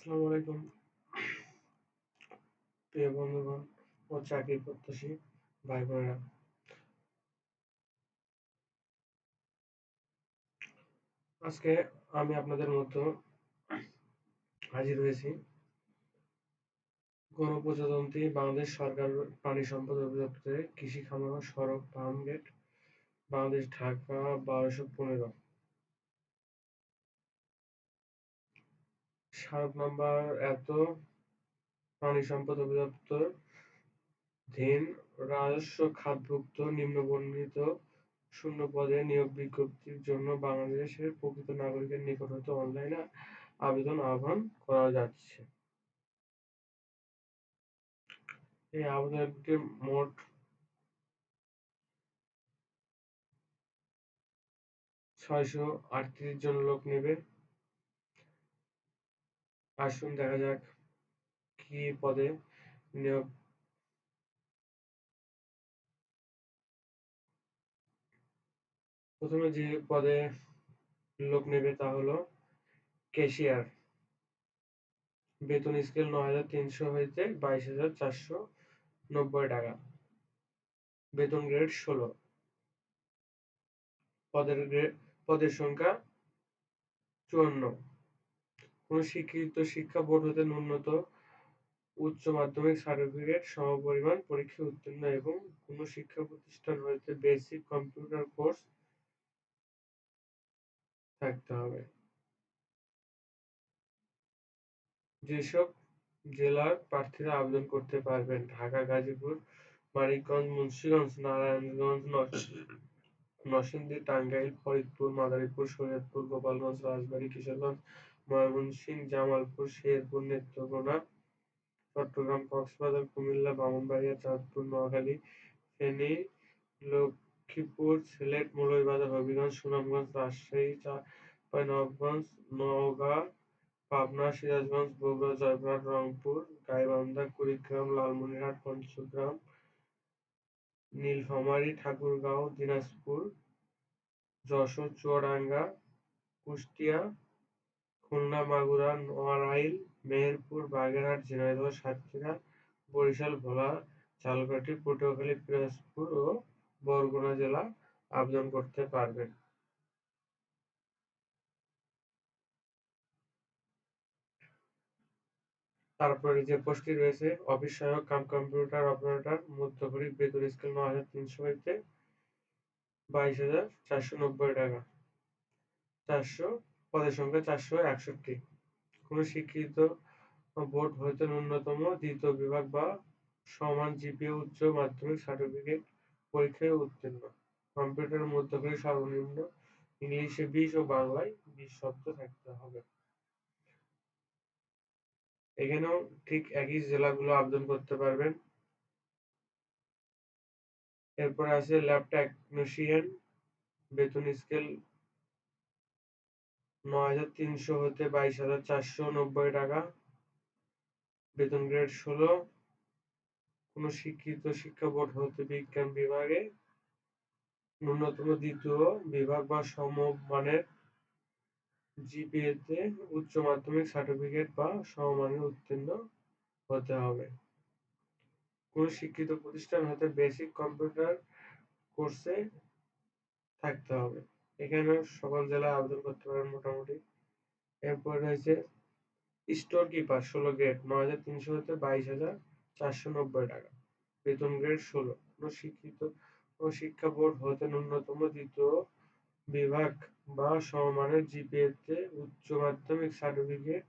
আসসালামু আলাইকুম প্রিয় বন্ধুগণ ও চাকরি প্রত্যাশী ভাই বোনেরা। আজকে আমি আপনাদের মতো হাজির হয়েছি গণপ্রজাতন্ত্রী বাংলাদেশ সরকার পানি সম্পদ অধিদপ্তরের কৃষি খামার ও সড়ক ফার্ম গেট বাংলাদেশ ঢাকা 1215 স্মারক নাম্বার এত পানি সম্পদ অধিদপ্তর ধীন রাজস্ব খাতভুক্ত নিম্নবর্ণিত শূন্য পদে নিয়োগ বিজ্ঞপ্তির জন্য বাংলাদেশের প্রকৃত নাগরিকের নিকট হতে অনলাইনে আবেদন আহ্বান করা যাচ্ছে। এই আবেদনটি মোট 638 জন লোক নেবে। আসুন দেখা যাক কি পদে নিয়োগ। প্রথমে যে পদে লোক নেবে তা হলো ক্যাশিয়ার। বেতন স্কেল 9,300 হইতে 22,490 টাকা। বেতন গ্রেড 16। পদের সংখ্যা 54। কোন স্বীকৃত শিক্ষা বোর্ড হতে ন্যূনতম উচ্চ মাধ্যমিক সার্টিফিকেট সমপরিমাণ পরীক্ষায় উত্তীর্ণ এবং কোন শিক্ষা প্রতিষ্ঠান হইতে বেসিক কম্পিউটার কোর্স থাকতে হবে। যেসব জেলার প্রার্থীরা আবেদন করতে পারবেন: ঢাকা, গাজীপুর, মানিকগঞ্জ, মুন্সিগঞ্জ, নারায়ণগঞ্জ, নরসিংদী, টাঙ্গাইল, ফরিদপুর, মাদারীপুর, শরীয়তপুর, গোপালগঞ্জ, রাজবাড়ী, কিশোরগঞ্জ, ময়মনসিংহ, জামালপুর, শেরপুর, নেত্রকোনা, চট্টগ্রাম, কক্সবাজার, কুমিল্লা, ব্রাহ্মণবাড়িয়া, চাঁদপুর, নোয়াখালী, ফেনী, লক্ষ্মীপুর, সিলেট, মৌলভীবাজার, হবিগঞ্জ, সুনামগঞ্জ, রাজশাহী, চাঁপাইনবাবগঞ্জ, নওগাঁ, পাবনা, সিরাজগঞ্জ, বগুড়া, জয়পুরহাট, রংপুর, গাইবান্ধা, কুড়িগ্রাম, লালমনিরহাট, পঞ্চগড়, নীলফামারী, ঠাকুরগাঁও, দিনাজপুর, যশোর, চুয়াডাঙ্গা, কুষ্টিয়া, খুলনা, মাগুরা, নড়াইল, মেহেরপুর, বাগেরহাট, ঝিনাইদহ, সাতক্ষীরা, বরিশাল, ভোলা, ঝালকাঠি, পটুয়াখালী, পিরোজপুর ও বরগুনা জেলা আবেদন করতে পারবেন। তারপরে যে পোস্টটি রয়েছে অফিস সহায়ক কাম কম্পিউটার অপারেটর মধ্যপরিক, বেতন স্কেল 9,300 হইতে 22,490 টাকা। 400 পদের সংখ্যা 461। কোন স্বীকৃত বোর্ড হইতে ন্যূনতম দ্বিতীয় বিভাগ বা সমান জিপিএ উচ্চ মাধ্যমিক সার্টিফিকেট পরীক্ষায় উত্তীর্ণ। কম্পিউটারের মধ্যপরিক সর্বনিম্ন ইংলিশে 20 ও বাংলায় 20 শব্দ থাকতে হবে। এখানেও ঠিক একই জেলাগুলো আবেদন করতে পারবেন। এরপরে আছে ল্যাব টেকনিশিয়ান, বেতন স্কেল 9,300 হতে 22,490 টাকা। বেতন গ্রেড 16। কোন স্বীকৃত শিক্ষা বোর্ড হতে বিজ্ঞান বিভাগে ন্যূনতম দ্বিতীয় বিভাগ বা সমমানের জিপিএতে উচ্চ মাধ্যমিক সার্টিফিকেট বা সমমানের উত্তীর্ণ হতে হবে। কোন স্বীকৃত প্রতিষ্ঠান হতে বেসিক কম্পিউটার কোর্সে থাকতে হবে। এখানে সকল জেলায় আবেদন করতে পারেন মোটামুটি। এরপর রয়েছে স্টোর কিপার 16 গ্রেড 9,300 হতে 22,490 টাকা। বেতন গ্রেড 16। কোন স্বীকৃত শিক্ষা বোর্ড হতে ন্যূনতম দ্বিতীয় বিভাগ বা সমমানের জিপিএতে উচ্চ মাধ্যমিক সার্টিফিকেট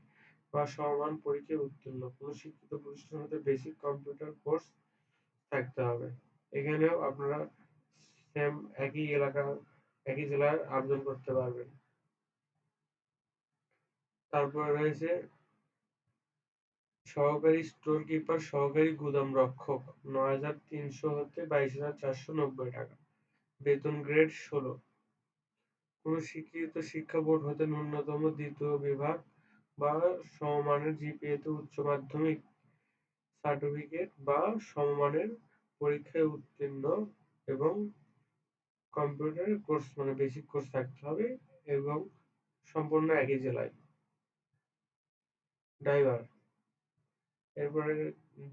বা সমমান পরীক্ষায় উত্তীর্ণ। কোন শিক্ষিত প্রতিষ্ঠান হতে বেসিক কম্পিউটার কোর্স থাকতে হবে। এখানেও আপনারা সেম একই জেলার আবেদন করতে পারবেন। তারপরে রয়েছে সহকারী স্টোর কিপার, সহকারী গুদাম রক্ষক 9,300 হতে 22,490 টাকা। বেতন গ্রেড 16। কোন স্বীকৃত শিক্ষা বোর্ড হতে ন্যূনতম দ্বিতীয় বিভাগ বা সমমানের জিপিএতে উচ্চ মাধ্যমিক সার্টিফিকেট বা সমমানের পরীক্ষায় উত্তীর্ণ এবং কম্পিউটার কোর্স মানে বেসিক কোর্স থাকতে হবে এবং সম্পূর্ণ একই জেলায়। ড্রাইভার। এরপরে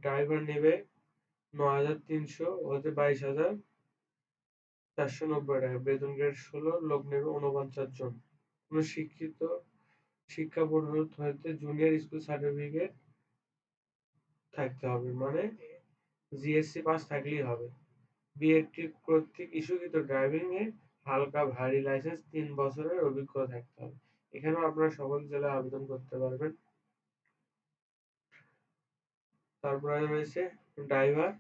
ড্রাইভার নেবে ৯,৩০০ হতে ২২,৪৯০ টাকা। বেতন গ্রেড ১৬, লোক নেবে ৪৯ জন। কোন শিক্ষিত শিক্ষা বোর্ড হতে জুনিয়র স্কুল সার্টিফিকেট থাকতে হবে, মানে জিএসসি পাস থাকলেই হবে। বিএডটি কর্তৃক ইস্যুকৃত ড্রাইভিং এ হালকা ভারী লাইসেন্স ৩ বছরের অভিজ্ঞতা থাকতে হবে। এখানেও আপনারা সকল জেলায় আবেদন করতে পারবেন। তারপরে রয়েছে ড্রাইভার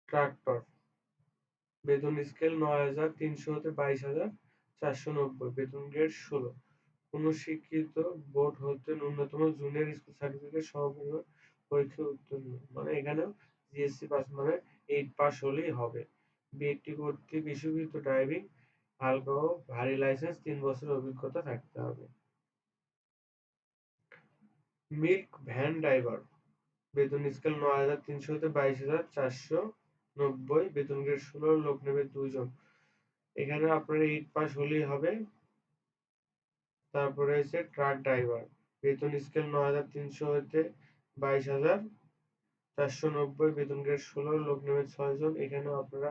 ট্রাক্টর। বেতন স্কেল ৯,৩০০ হতে 22,৪৯০। বেতন গ্রেড ১৬। কোন স্বীকৃত বোর্ড হতে ন্যূনতম জুনিয়র স্কুল সার্টিফিকেট সমপরিমাণ পরীক্ষায় উত্তীর্ণ, মানে এখানেও জিএসসি পাস মানে 8 পাস হলেই হবে। বিএডটি কর্তৃক ইস্যুকৃত ড্রাইভিং হালকা ও ভারী লাইসেন্স ৩ বছরের অভিজ্ঞতা থাকতে হবে। Milk van driver. বেতন স্কেল ৯,৩০০ হতে 22,৪৯০। বেতন গ্রেড ১৬, লোক নেবে ২ জন। এখানে আপনার 8 পাস হলেই হবে। তারপরে হচ্ছে ট্রাক ড্রাইভার। বেতন স্কেল ৯,৩০০ হতে 22,৪৯০। বেতন গ্রেড ১৬, লোক নেবে ৬ জন। এখানেও আপনারা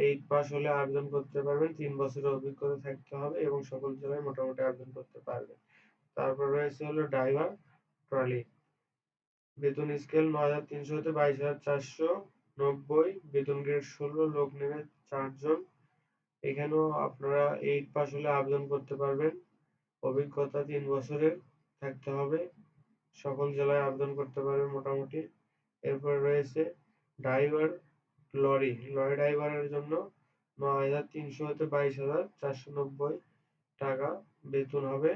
8 পাস হলে আবেদন করতে পারবেন। ৩ বছরের অভিজ্ঞতা থাকতে হবে এবং সকল জেলায় মোটামুটি আবেদন করতে পারবেন। তারপর রয়েছে হলো ড্রাইভার ট্রলি। বেতন স্কেল ৯,৩০০ হতে 22,৪৯০। বেতন গ্রেড ১৬, লোক নেবে ৪ জন। এখানেও আপনারা 8 পাস হলে আবেদন করতে পারবেন। অভিজ্ঞতা ৩ বছরের থাকতে হবে। সকল জেলায় আবেদন করতে পারবেন মোটামুটি। এরপর রয়েছে ড্রাইভার লরি। লরি ড্রাইভারের জন্য ৯,৩০০ হতে 22,৪৯০ টাকা বেতন হবে।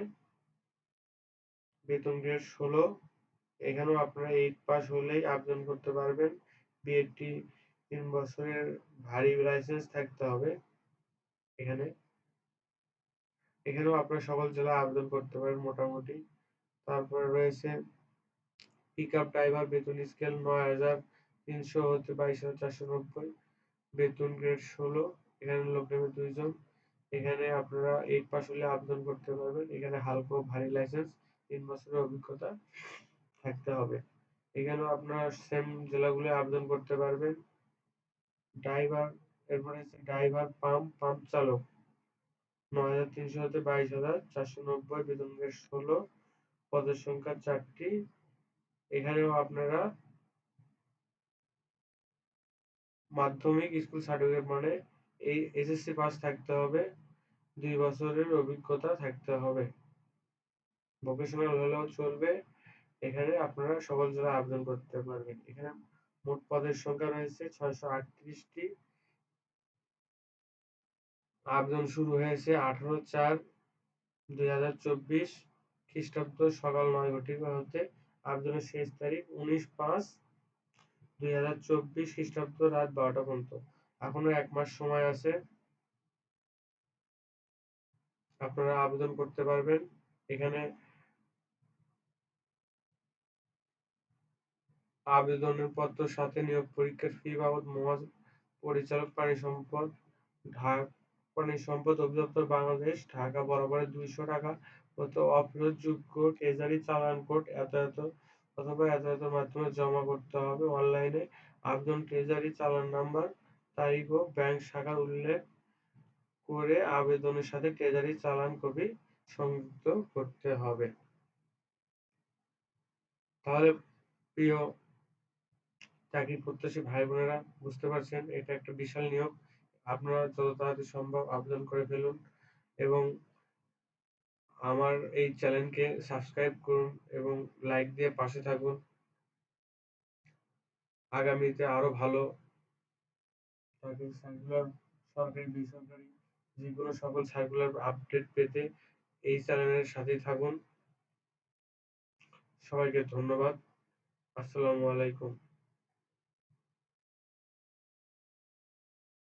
বেতন গ্রেড ১৬। এখানেও আপনারা 8 পাস হলেই আবেদন করতে পারবেন। বিএডটি ৩ বছরের ভারী লাইসেন্স থাকতে হবে। এখানেও আপনারা সকল জেলায় আবেদন করতে পারেন মোটামুটি। তারপরে রয়েছে পিকআপ ড্রাইভার। বেতন স্কেল ৯,৩০০ হতে 22,৪৯০। বেতন গ্রেড ১৬। এখানে লোক নেবে ২ জন। এখানে আপনারা 8 পাস হলে আবেদন করতে পারবেন। এখানে হালকা ও ভারী লাইসেন্স ৩ বছরের অভিজ্ঞতা থাকতে হবে। এখানেও আপনারা সেম জেলাগুলো আবেদন করতে পারবেন। ড্রাইভার। এরপরে হচ্ছে ড্রাইভার পাম্প চালক। ৯,৩০০ হতে 22,৪৯০। বেতন গ্রেড ১৬। পদের সংখ্যা ৪টি। এখানেও আপনারা মাধ্যমিক স্কুল সার্টিফিকেট মানে এই এসএসসি পাস থাকতে হবে। ২ বছরের অভিজ্ঞতা থাকতে হবে। ভোকেশনাল হলেও চলবে। এখানে আপনারা সকল জেলায় আবেদন করতে পারবেন। এখানে মোট পদের সংখ্যা রয়েছে ৬৩৮টি। আবেদন শুরু হয়েছে ১৮/৪/২০২৪ খ্রিস্টাব্দ সকাল ৯ ঘটিকা হতে। আবেদনের শেষ তারিখ ১৯/৫/২০২৪ খ্রিস্টাব্দ রাত ১২টা পর্যন্ত। এখনো ১ মাস সময় আছে। আপনারা আবেদন করতে পারবেন। এখানে আবেদনের পত্র সাথে নিয়োগ পরীক্ষার ফি বাবদ মহাপরিচালক পানি সম্পদ অধিদপ্তর বাংলাদেশ, ঢাকা বরাবর ২০০ টাকা হতে অফেরতযোগ্য ট্রেজারি চালান কোড এত অথবা এতের মাধ্যমে জমা করতে হবে অনলাইনে। আবেদন ট্রেজারি চালান নাম্বার, তারিখ ও ব্যাংক শাখার উল্লেখ করে আবেদনের সাথে ট্রেজারি চালান কপি সংযুক্ত করতে হবে। তাহলে প্রিয় চাকরি প্রত্যাশী ভাই বোনেরা, বুঝতে পারছেন এটা একটা বিশাল নিয়োগ। আপনারা যত তাড়াতাড়ি সম্ভব আবেদন করে ফেলুন এবং আমার এই চ্যানেলকে সাবস্ক্রাইব করুন এবং লাইক দিয়ে পাশে থাকুন। আগামীতে আরো ভালো চাকরির সার্কুলার, সরকারি বেসরকারি যেকোনো সকল সার্কুলার আপডেট পেতে এই চ্যানেলের সাথেই থাকুন। সবাইকে ধন্যবাদ। আসসালামু আলাইকুম।